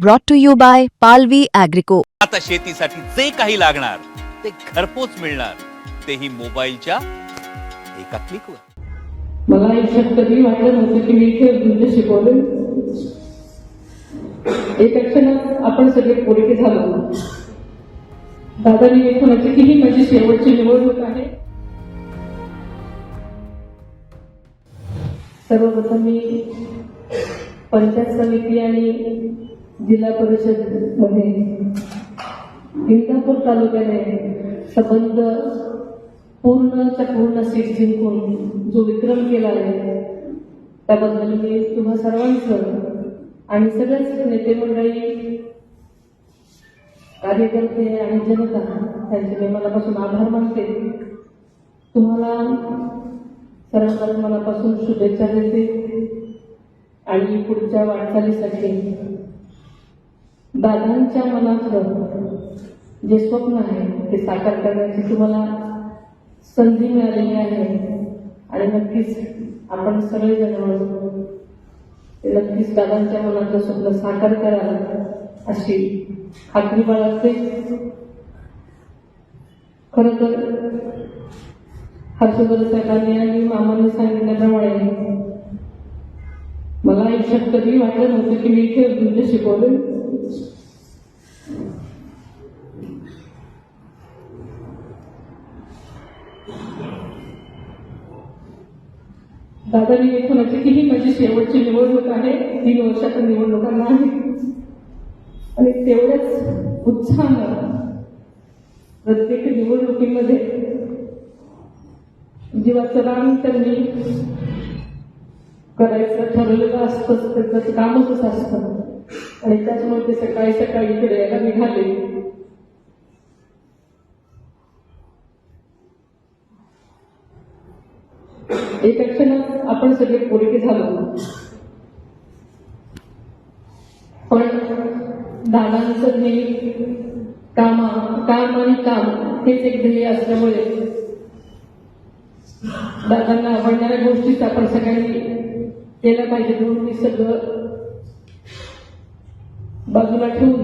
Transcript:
brought to you by Palvi Agrico. आता शेतीसाठी जे काही लागणार ते घरपोच मिळणार, तेही मोबाईलच्या एका क्लिकवर. मला आयुष्यात कधी वाटलं नव्हतं की मी इथे म्हणजे शिकवले. एका क्षणात आपण सगळे पोरके झालो. दादानी एक म्हणायचे की ही माझी शेवटची निवडणूक आहे. सर्वप्रथम मी पंचायत समिती आणि जिल्हा परिषद मध्ये इंदापूर तालुक्याने संबंध पूर्णच्या पूर्ण सीट जिंकून जो विक्रम केला आहे त्याबद्दल मी तुम्हा सर्वांचं आणि सगळ्याच नेते मंडळी, कार्यकर्ते आणि जनता त्यांचे मी मनापासून आभार मानते. तुम्हाला सर्वांना मनापासून शुभेच्छा देते आणि पुढच्या वाटचालीसाठी दादांच्या मनातलं जे स्वप्न आहे ते साकार करण्याची तुम्हाला संधी मिळालेली आहे आणि नक्कीच आपण सगळेजण मिळून ते नक्कीच दादांच्या मनातलं स्वप्न साकार कराल अशी खात्री बाळगते. खरं तर हर्षवर्धन साहेबांनी आणि मामांनी सांगितल्याप्रमाणे मला आयुष्यात कधी वाटलं नव्हतं की मी इथे म्हणजे शिकवले. दादानी एक म्हणायचे की ही माझी शेवटची निवडणूक आहे, 3 वर्षाच्या निवडणुका नाही. आणि तेवढ्याच उत्साहानं प्रत्येक निवडणुकीमध्ये जीवाचं रान त्यांनी करायचं ठरवलेलं असतं. त्याचं कामच असतं आणि त्याच्यामुळे ते सकाळी सकाळी इकडे यायला निघाले. एका क्षणात आपण सगळे पोरके झालो. पण दादांचं हे काम आणि काम हेच एक ध्येय असल्यामुळे दादांना आवडणाऱ्या गोष्टीच आपण सगळ्यांनी केल्या पाहिजे. म्हणून मी सगळं बाजूला ठेवून